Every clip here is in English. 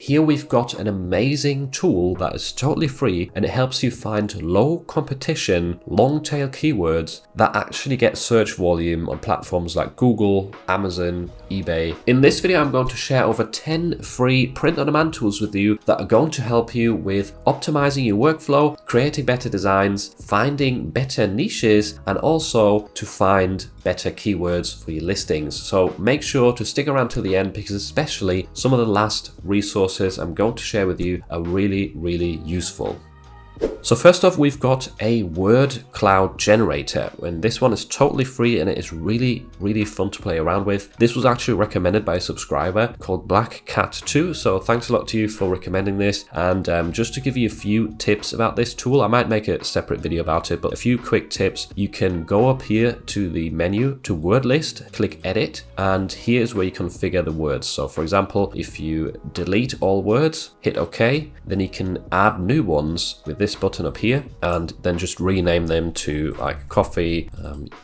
Here we've got an amazing tool that is totally free, and it helps you find low competition, long tail keywords that actually get search volume on platforms like Google, Amazon, eBay. In this video, I'm going to share over 10 free print-on-demand tools with you that are going to help you with optimizing your workflow, creating better designs, finding better niches, and also to find better keywords for your listings. So make sure to stick around till the end, because especially some of the last resources I'm going to share with you are really, really useful. So first off, we've got a word cloud generator, and this one is totally free and it is really, really fun to play around with. This was actually recommended by a subscriber called Black Cat 2, so thanks a lot to you for recommending this. And just to give you a few tips about this tool, I might make a separate video about it, but a few quick tips. You can go up here to the menu to word list, click edit, and here's where you configure the words. So for example, if you delete all words, hit OK, then you can add new ones with this button up here, and then just rename them to like coffee,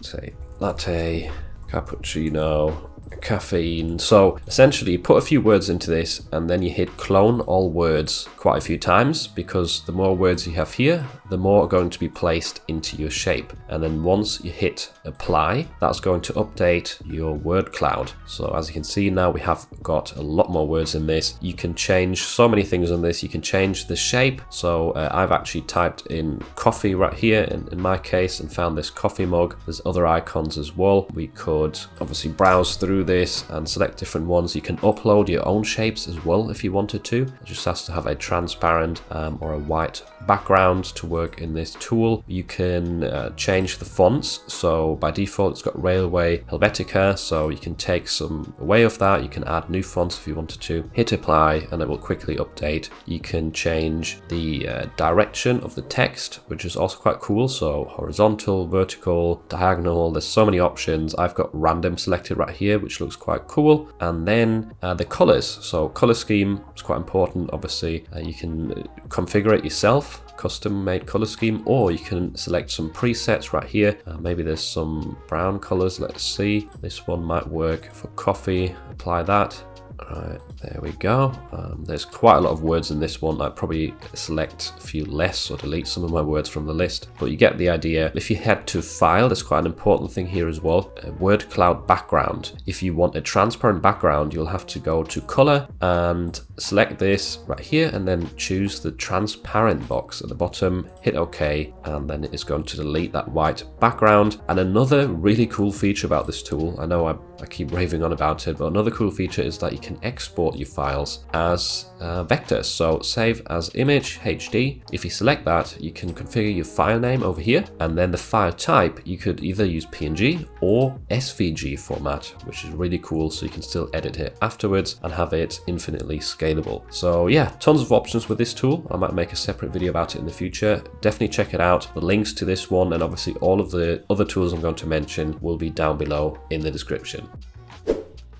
say latte, cappuccino, caffeine. So essentially you put a few words into this and then you hit clone all words quite a few times, because the more words you have here, the more are going to be placed into your shape. And then once you hit apply, that's going to update your word cloud. So as you can see now, we have got a lot more words in this. You can change so many things on this. You can change the shape. So I've actually typed in coffee right here in my case and found this coffee mug. There's other icons as well. We could obviously browse through this and select different ones. You can upload your own shapes as well if you wanted to. It just has to have a transparent or a white background to work in this tool. You can change the fonts. So by default it's got Railway Helvetica, so you can take some away of that. You can add new fonts if you wanted to. Hit apply and it will quickly update. You can change the direction of the text, which is also quite cool. So horizontal, vertical, diagonal, there's so many options. I've got random selected right here, which looks quite cool. And then the colors. So color scheme is quite important. Obviously you can configure it yourself, custom made color scheme, or you can select some presets right here. Maybe there's some brown colors. Let's see, this one might work for coffee. Apply that. Alright, there we go. There's quite a lot of words in this one. I'd probably select a few less or delete some of my words from the list, but you get the idea. If you head to file, there's quite an important thing here as well. Word cloud background. If you want a transparent background, you'll have to go to color and select this right here, and then choose the transparent box at the bottom, hit OK, and then it is going to delete that white background. And another really cool feature about this tool, I know I keep raving on about it, but another cool feature is that you can export your files as vectors. So save as image HD. If you select that, you can configure your file name over here, and then the file type, you could either use PNG or SVG format, which is really cool. So you can still edit it afterwards and have it infinitely scalable. So yeah, tons of options with this tool. I might make a separate video about it in the future. Definitely check it out. The links to this one and obviously all of the other tools I'm going to mention will be down below in the description.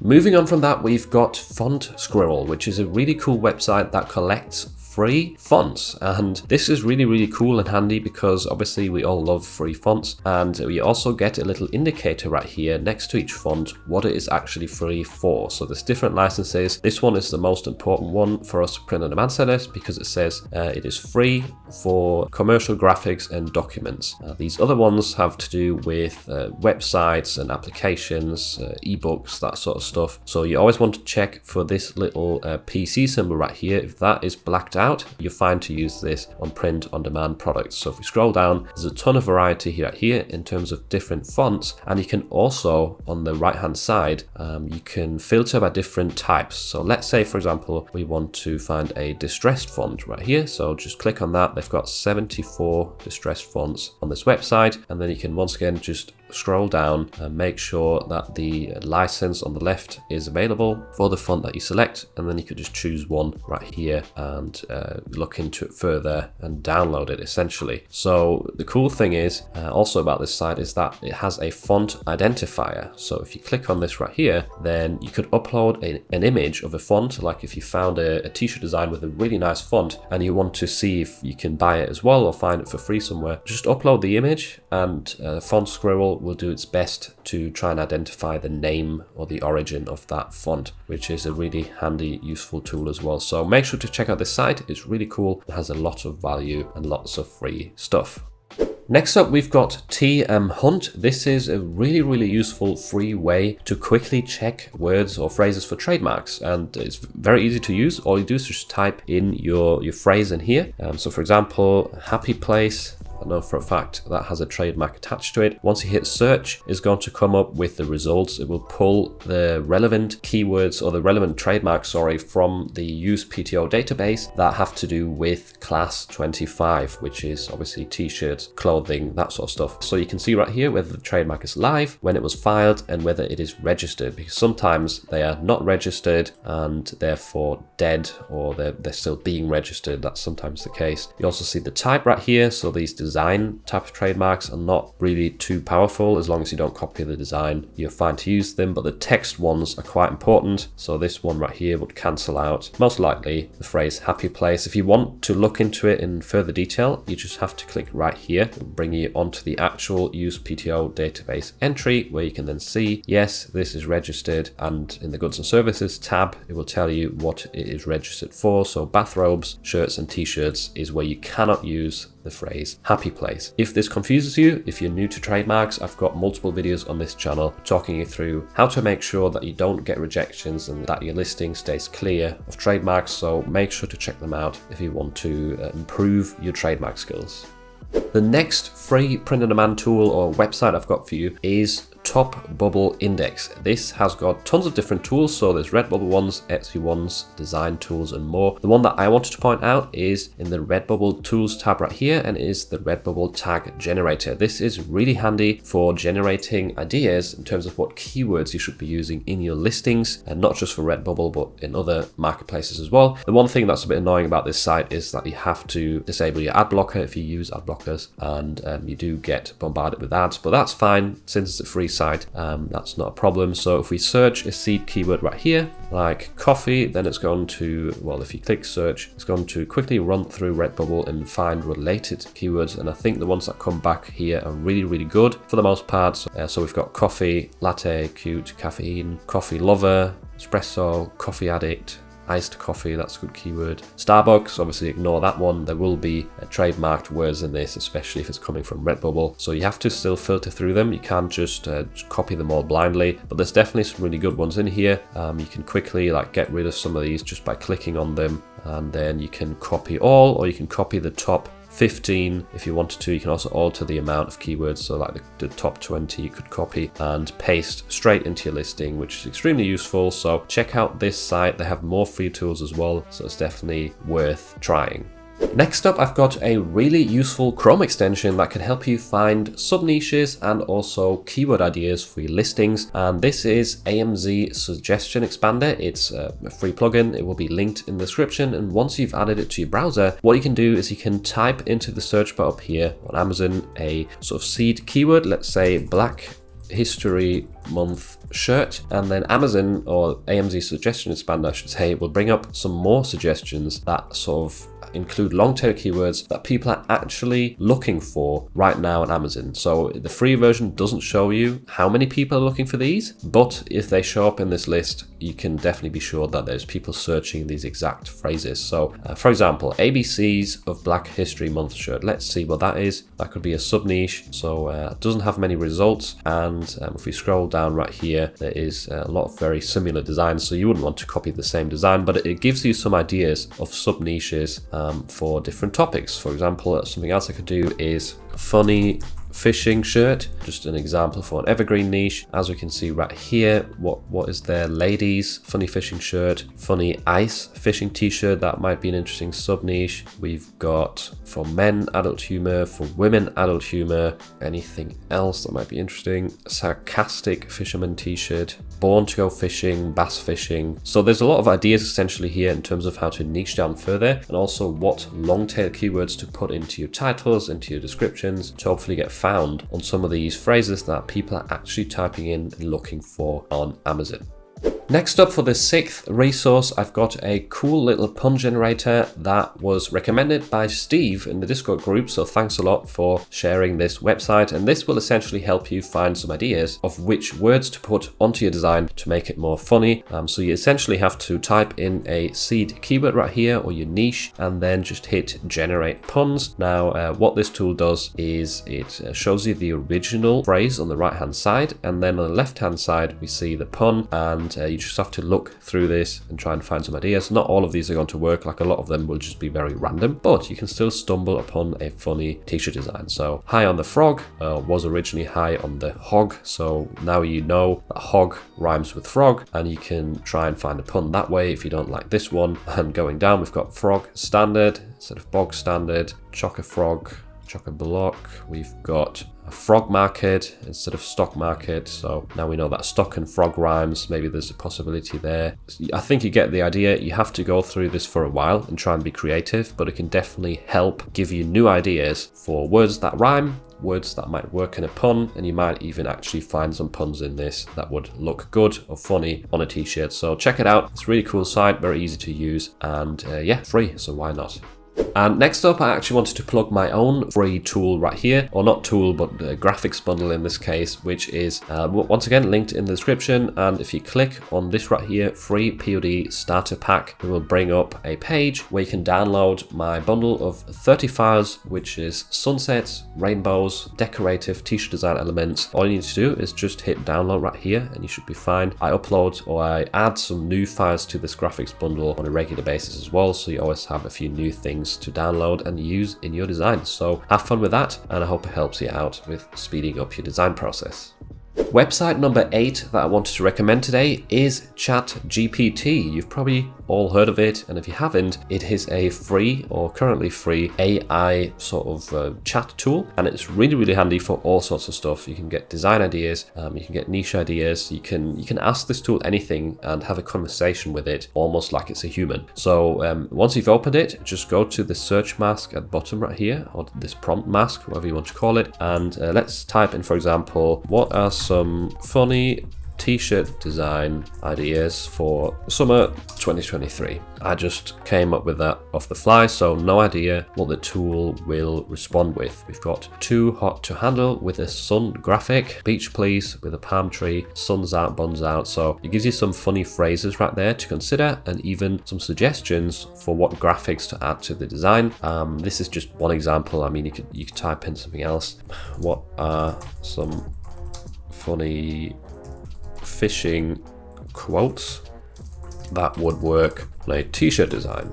Moving on from that, we've got Font Squirrel, which is a really cool website that collects free fonts, and this is really, really cool and handy because obviously we all love free fonts, and we also get a little indicator right here next to each font what it is actually free for. So there's different licenses. This one is the most important one for us print-on-demand sellers because it says it is free for commercial graphics and documents. These other ones have to do with websites and applications, ebooks, that sort of stuff. So you always want to check for this little PC symbol right here. If that is blacked out, you're fine to use this on print-on-demand products. So if we scroll down, there's a ton of variety here in terms of different fonts, and you can also, on the right-hand side, you can filter by different types. So let's say, for example, we want to find a distressed font right here. So just click on that. They've got 74 distressed fonts on this website, and then you can once again just scroll down and make sure that the license on the left is available for the font that you select, and then you could just choose one right here and look into it further and download it essentially. So the cool thing is also about this site is that it has a font identifier. So if you click on this right here, then you could upload an image of a font. Like if you found a t-shirt design with a really nice font and you want to see if you can buy it as well or find it for free somewhere, just upload the image and Font Squirrel will do its best to try and identify the name or the origin of that font, which is a really handy, useful tool as well. So make sure to check out this site. It's really cool. It has a lot of value and lots of free stuff. Next up, we've got TM Hunt. This is a really useful free way to quickly check words or phrases for trademarks, and it's very easy to use. All you do is just type in your phrase in here. So for example, happy place. I know for a fact that has a trademark attached to it. Once you hit search, it's going to come up with the results. It will pull the relevant keywords or the relevant trademarks, from the USPTO database that have to do with class 25, which is obviously t-shirts, clothing, that sort of stuff. So you can see right here whether the trademark is live, when it was filed, and whether it is registered, because sometimes they are not registered and therefore dead, or they're still being registered. That's sometimes the case. You also see the type right here. So these design type of trademarks are not really too powerful. As long as you don't copy the design, you're fine to use them, but the text ones are quite important. So this one right here would cancel out most likely the phrase happy place. If you want to look into it in further detail, you just have to click right here and bring you onto the actual USPTO database entry, where you can then see, yes, this is registered, and in the goods and services tab, it will tell you what it is registered for. So bathrobes, shirts and t-shirts is where you cannot use the phrase happy place. If this confuses you, if you're new to trademarks, I've got multiple videos on this channel talking you through how to make sure that you don't get rejections and that your listing stays clear of trademarks. So make sure to check them out if you want to improve your trademark skills. The next free print-on-demand tool or website I've got for you is Top Bubble Index. This has got tons of different tools. So there's Redbubble ones, Etsy ones, design tools, and more. The one that I wanted to point out is in the Redbubble tools tab right here, and it is the Redbubble tag generator. This is really handy for generating ideas in terms of what keywords you should be using in your listings, and not just for Redbubble, but in other marketplaces as well. The one thing that's a bit annoying about this site is that you have to disable your ad blocker if you use ad blockers, and you do get bombarded with ads, but that's fine since it's a free site. That's not a problem. So if we search a seed keyword right here, like coffee, then it's going to, well, if you click search, it's going to quickly run through Redbubble and find related keywords. And I think the ones that come back here are really good for the most part. So we've got coffee, latte, cute, caffeine, coffee lover, espresso, coffee addict, iced coffee, that's a good keyword. Starbucks, obviously ignore that one. There will be trademarked words in this, especially if it's coming from Redbubble. So you have to still filter through them. You can't just copy them all blindly, but there's definitely some really good ones in here. You can quickly get rid of some of these just by clicking on them, and then you can copy all, or you can copy the top 15 if you wanted to. You can also alter the amount of keywords, so like the top 20 you could copy and paste straight into your listing, which is extremely useful. So check out this site. They have more free tools as well, so it's definitely worth trying. Next up, I've got a really useful Chrome extension that can help you find sub-niches and also keyword ideas for your listings. And this is AMZ Suggestion Expander. It's a free plugin. It will be linked in the description. And once you've added it to your browser, what you can do is you can type into the search bar up here on Amazon a sort of seed keyword, let's say Black History Month shirt, and then Amazon, or AMZ Suggestion Expander I should say, will bring up some more suggestions that sort of include long tail keywords that people are actually looking for right now on Amazon. So the free version doesn't show you how many people are looking for these, but if they show up in this list, you can definitely be sure that there's people searching these exact phrases. So for example, ABCs of Black History Month shirt. Let's see what that is. That could be a sub niche. So it doesn't have many results, and if we scroll down right here, there is a lot of very similar designs, so you wouldn't want to copy the same design, but it gives you some ideas of sub niches for different topics. For example, something else I could do is funny fishing shirt, just an example for an evergreen niche. As we can see right here, what is there? Ladies funny fishing shirt, funny ice fishing t-shirt, that might be an interesting sub niche. We've got for men adult humor, for women adult humor. Anything else that might be interesting? Sarcastic fisherman t-shirt, born to go fishing, bass fishing. So there's a lot of ideas essentially here in terms of how to niche down further, and also what long tail keywords to put into your titles, into your descriptions, to hopefully get found on some of these phrases that people are actually typing in and looking for on Amazon. Next up, for the 6th resource, I've got a cool little pun generator that was recommended by Steve in the Discord group, so thanks a lot for sharing this website. And this will essentially help you find some ideas of which words to put onto your design to make it more funny. So you essentially have to type in a seed keyword right here, or your niche, and then just hit generate puns. Now what this tool does is it shows you the original phrase on the right hand side, and then on the left hand side we see the pun, and you just have to look through this and try and find some ideas. Not all of these are going to work, like a lot of them will just be very random, but you can still stumble upon a funny t-shirt design. So high on the frog was originally high on the hog, so now you know that hog rhymes with frog, and you can try and find a pun that way if you don't like this one. And going down, we've got frog standard instead of bog standard, chock-a-frog, chock-a-block. We've got a frog market instead of stock market, so now we know that stock and frog rhymes. Maybe there's a possibility there. I think you get the idea. You have to go through this for a while and try and be creative, but it can definitely help give you new ideas for words that rhyme, words that might work in a pun, and you might even actually find some puns in this that would look good or funny on a t-shirt. So check it out. It's a really cool site, very easy to use, and yeah, free, so why not? And next up, I actually wanted to plug my own free tool right here, or not tool, but a graphics bundle in this case, which is once again linked in the description. And if you click on this right here, free POD starter pack, it will bring up a page where you can download my bundle of 30 files, which is sunsets, rainbows, decorative t-shirt design elements. All you need to do is just hit download right here and you should be fine. I upload, or I add some new files to this graphics bundle on a regular basis as well, so you always have a few new things to download and use in your design. So have fun with that, and I hope it helps you out with speeding up your design process. Website number 8 that I wanted to recommend today is ChatGPT. You've probably all heard of it, and if you haven't, it is a free, or currently free, AI sort of chat tool, and it's really handy for all sorts of stuff. You can get design ideas, you can get niche ideas, you can ask this tool anything and have a conversation with it almost like it's a human. So once you've opened it, just go to the search mask at the bottom right here, or this prompt mask, whatever you want to call it, and let's type in, for example, what are some funny t-shirt design ideas for summer 2023. I just came up with that off the fly, so no idea what the tool will respond with. We've got too hot to handle with a sun graphic, beach please with a palm tree, sun's out, buns out. So it gives you some funny phrases right there to consider, and even some suggestions for what graphics to add to the design. This is just one example. I mean, you could type in something else. What are some funny fishing quotes that would work on a t-shirt design?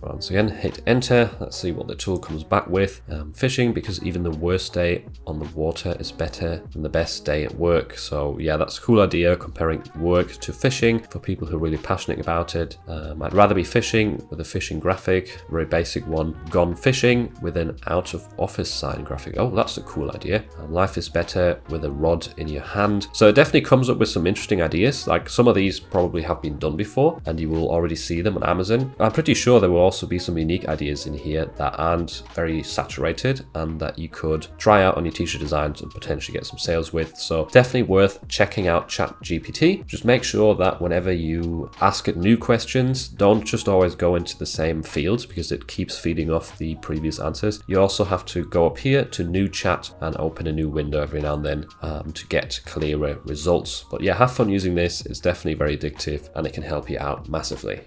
Once again, hit enter. Let's see what the tool comes back with. Fishing, because even the worst day on the water is better than the best day at work. So yeah, that's a cool idea, comparing work to fishing for people who are really passionate about it. I'd rather be fishing with a fishing graphic, very basic one. Gone fishing with an out of office sign graphic. Oh, that's a cool idea. Life is better with a rod in your hand. So it definitely comes up with some interesting ideas. Like, some of these probably have been done before and you will already see them on Amazon. I'm pretty sure there will also be some unique ideas in here that aren't very saturated and that you could try out on your t-shirt designs and potentially get some sales with. So definitely worth checking out ChatGPT. Just make sure that whenever you ask it new questions, don't just always go into the same fields, because it keeps feeding off the previous answers. You also have to go up here to new chat and open a new window every now and then to get clearer results. But yeah, have fun using this. It's definitely very addictive and it can help you out massively.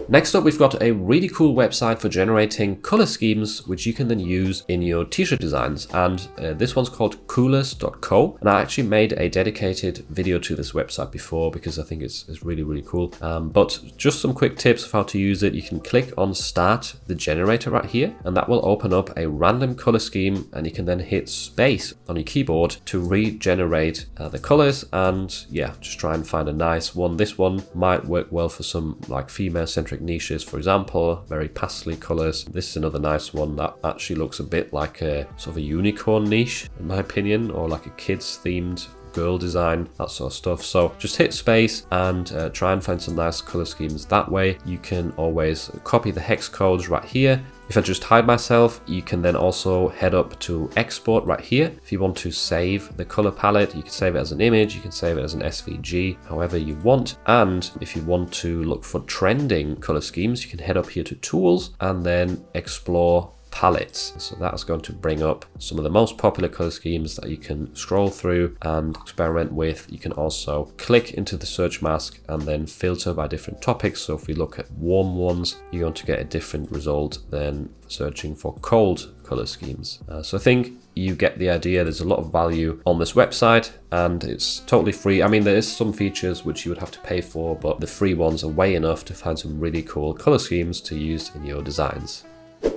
Next up, we've got a really cool website for generating color schemes, which you can then use in your t-shirt designs. And this one's called coolers.co. And I actually made a dedicated video to this website before because I think it's really cool. But just some quick tips of how to use it. You can click on start the generator right here, and that will open up a random color scheme, and you can then hit space on your keyboard to regenerate the colors. And yeah, just try and find a nice one. This one might work well for some like female centric niches, for example, very pastely colors. This is another nice one that actually looks a bit like a sort of a unicorn niche in my opinion, or like a kids themed girl design, that sort of stuff. So just hit space and try and find some nice color schemes that way. You can always copy the hex codes right here. If I just hide myself, you can then also head up to export right here. If you want to save the color palette, you can save it as an image, you can save it as an SVG, however you want. And if you want to look for trending color schemes, you can head up here to tools and then explore palettes. So that's going to bring up some of the most popular color schemes that you can scroll through and experiment with. You can also click into the search mask and then filter by different topics. So if we look at warm ones, you're going to get a different result than searching for cold color schemes. So I think you get the idea. There's a lot of value on this website and it's totally free. I mean, there is some features which you would have to pay for, but the free ones are way enough to find some really cool color schemes to use in your designs.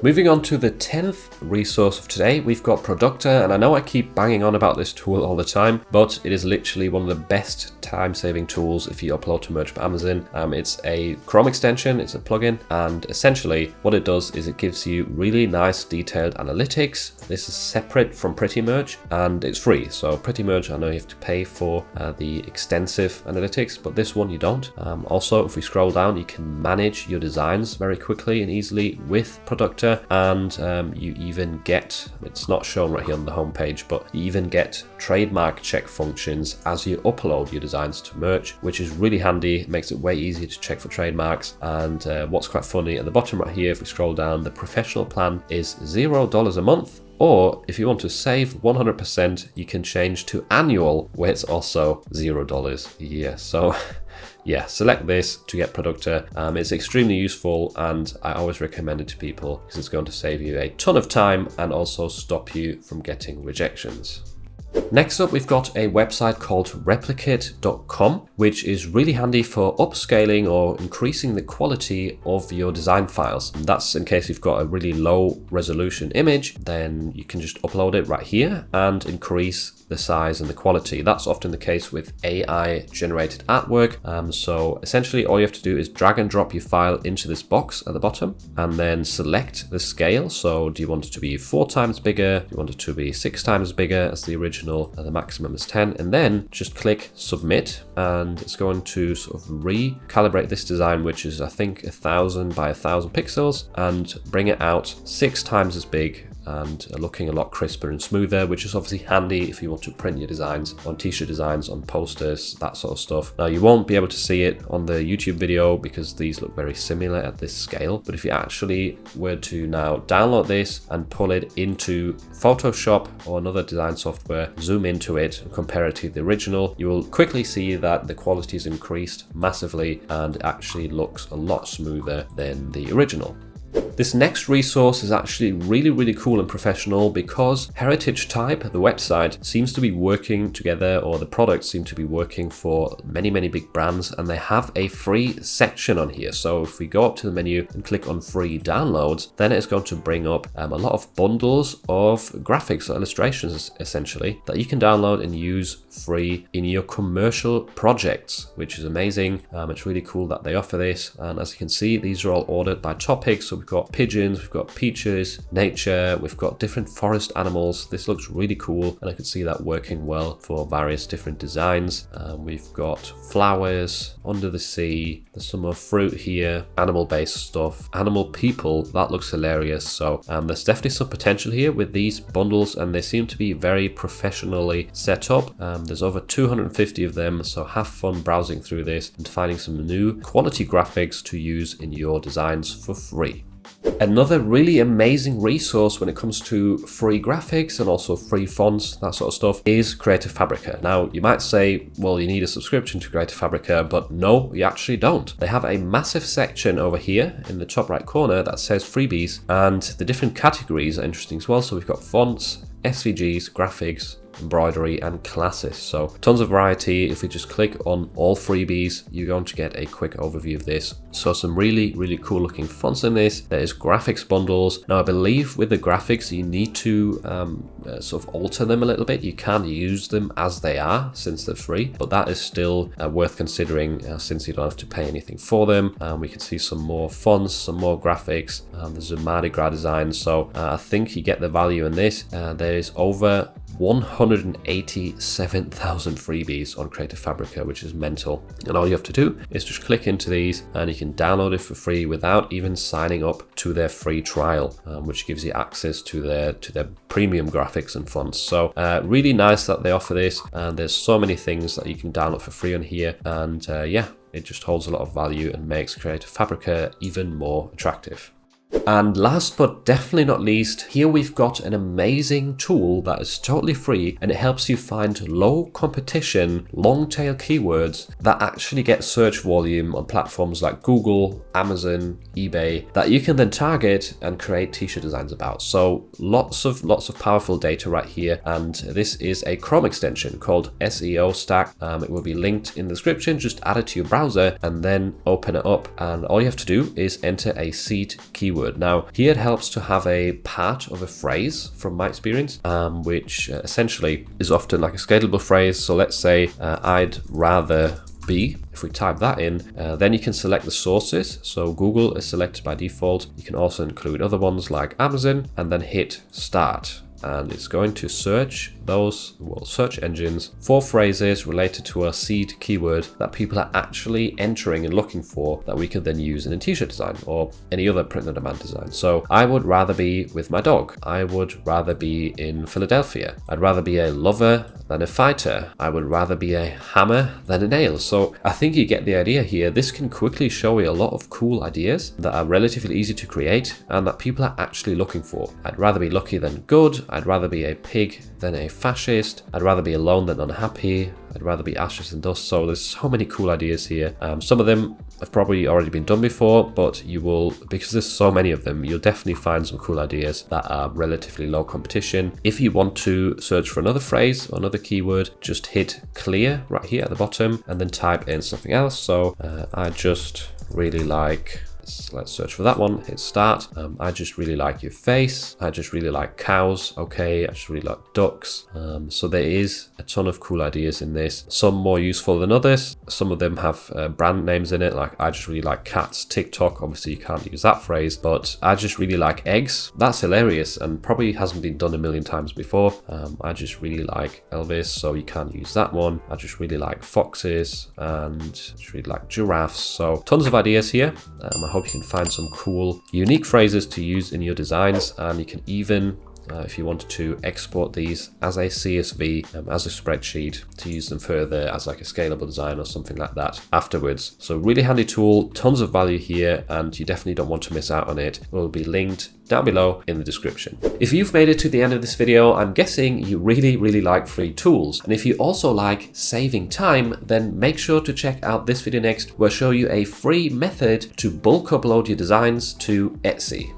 Moving on to the 10th resource of today, we've got Productor, and I know I keep banging on about this tool all the time, but it is literally one of the best time-saving tools if you upload to merch for Amazon. It's a Chrome extension, it's a plugin, and essentially what it does is it gives you really nice detailed analytics. This is separate from Pretty Merch and it's free. So Pretty Merch, I know you have to pay for the extensive analytics, but this one you don't. Also, if we scroll down, you can manage your designs very quickly and easily with Productor. And you even get, it's not shown right here on the homepage, but you even get trademark check functions as you upload your designs to merch, which is really handy. It makes it way easier to check for trademarks. And what's quite funny at the bottom right here, if we scroll down, the professional plan is $0 a month. Or if you want to save 100%, you can change to annual, where it's also $0. Yeah, so yeah, select this to get Productor. It's extremely useful and I always recommend it to people because it's going to save you a ton of time and also stop you from getting rejections. Next up, we've got a website called replicate.com, which is really handy for upscaling or increasing the quality of your design files. And that's in case you've got a really low resolution image, then you can just upload it right here and increase the size and the quality. That's often the case with AI generated artwork. So essentially all you have to do is drag and drop your file into this box at the bottom and then select the scale. So do you want it to be 4 times bigger? Do you want it to be 6 times bigger as the original? The maximum is 10, and then just click submit and it's going to sort of recalibrate this design, which is I think 1000 by 1000 pixels, and bring it out 6 times as big and looking a lot crisper and smoother, which is obviously handy if you want to print your designs on t-shirt designs, on posters, that sort of stuff. Now you won't be able to see it on the YouTube video because these look very similar at this scale, but if you actually were to now download this and pull it into Photoshop or another design software, zoom into it and compare it to the original, you will quickly see that the quality is increased massively and it actually looks a lot smoother than the original. This next resource is actually really cool and professional because Heritage Type, the website, seems to be working together, or the products seem to be working for many big brands, and they have a free section on here. So if we go up to the menu and click on free downloads, then it's going to bring up a lot of bundles of graphics or illustrations essentially that you can download and use free in your commercial projects, which is amazing. It's really cool that they offer this, and as you can see, these are all ordered by topics. So we've got pigeons, we've got peaches, nature, we've got different forest animals. This looks really cool and I could see that working well for various different designs. We've got flowers, under the sea, there's some more fruit here, animal-based stuff, animal people, that looks hilarious. So there's definitely some potential here with these bundles and they seem to be very professionally set up. There's over 250 of them, so have fun browsing through this and finding some new quality graphics to use in your designs for free. Another really amazing resource when it comes to free graphics and also free fonts, that sort of stuff, is Creative Fabrica. Now, you might say, well, you need a subscription to Creative Fabrica, but no, you actually don't. They have a massive section over here in the top right corner that says freebies, and the different categories are interesting as well. So we've got fonts, SVGs, graphics, embroidery and classes. So tons of variety. If we just click on all freebies, you're going to get a quick overview of this. So some really cool looking fonts in this. There is graphics bundles. Now I believe with the graphics you need to sort of alter them a little bit. You can use them as they are since they're free, but that is still worth considering since you don't have to pay anything for them. We can see some more fonts, some more graphics. There's a Mardi Gras design, so I think you get the value in this. There is over 187,000 freebies on Creative Fabrica, which is mental. And all you have to do is just click into these and you can download it for free without even signing up to their free trial, which gives you access to their premium graphics and fonts. So really nice that they offer this, and there's so many things that you can download for free on here. And yeah, it just holds a lot of value and makes Creative Fabrica even more attractive. And last but definitely not least, here we've got an amazing tool that is totally free, and it helps you find low competition, long tail keywords that actually get search volume on platforms like Google, Amazon, eBay, that you can then target and create t-shirt designs about. So lots of powerful data right here. And this is a Chrome extension called SEO Stack. It will be linked in the description. Just add it to your browser and then open it up. And all you have to do is enter a seed keyword. Now, here it helps to have a part of a phrase from my experience, which essentially is often like a scalable phrase. So let's say I'd rather be. If we type that in, then you can select the sources. So Google is selected by default. You can also include other ones like Amazon and then hit start. And it's going to search those search engines for phrases related to a seed keyword that people are actually entering and looking for, that we can then use in a t-shirt design or any other print on demand design. So I would rather be with my dog. I would rather be in Philadelphia. I'd rather be a lover than a fighter. I would rather be a hammer than a nail. So I think you get the idea here. This can quickly show you a lot of cool ideas that are relatively easy to create and that people are actually looking for. I'd rather be lucky than good. I'd rather be a pig than a fascist. I'd rather be alone than unhappy. I'd rather be ashes and dust. So there's so many cool ideas here. Some of them have probably already been done before, but you will, because there's so many of them, you'll definitely find some cool ideas that are relatively low competition. If you want to search for another phrase or another keyword, just hit clear right here at the bottom and then type in something else. So I just really like, let's search for that one, hit start. I just really like your face. I just really like cows. Okay, I just really like ducks. So there is a ton of cool ideas in this, some more useful than others. Some of them have brand names in it, like I just really like cats. TikTok, obviously you can't use that phrase, but I just really like eggs. That's hilarious and probably hasn't been done a million times before. I just really like Elvis, so you can't use that one. I just really like foxes and just really like giraffes. So tons of ideas here. I hope you can find some cool, unique phrases to use in your designs, and you can even, if you wanted to, export these as a CSV, as a spreadsheet to use them further as like a scalable design or something like that afterwards. So really handy tool, tons of value here, and you definitely don't want to miss out on it. It will be linked down below in the description. If you've made it to the end of this video, I'm guessing you really like free tools. And if you also like saving time, then make sure to check out this video next, where I show you a free method to bulk upload your designs to Etsy.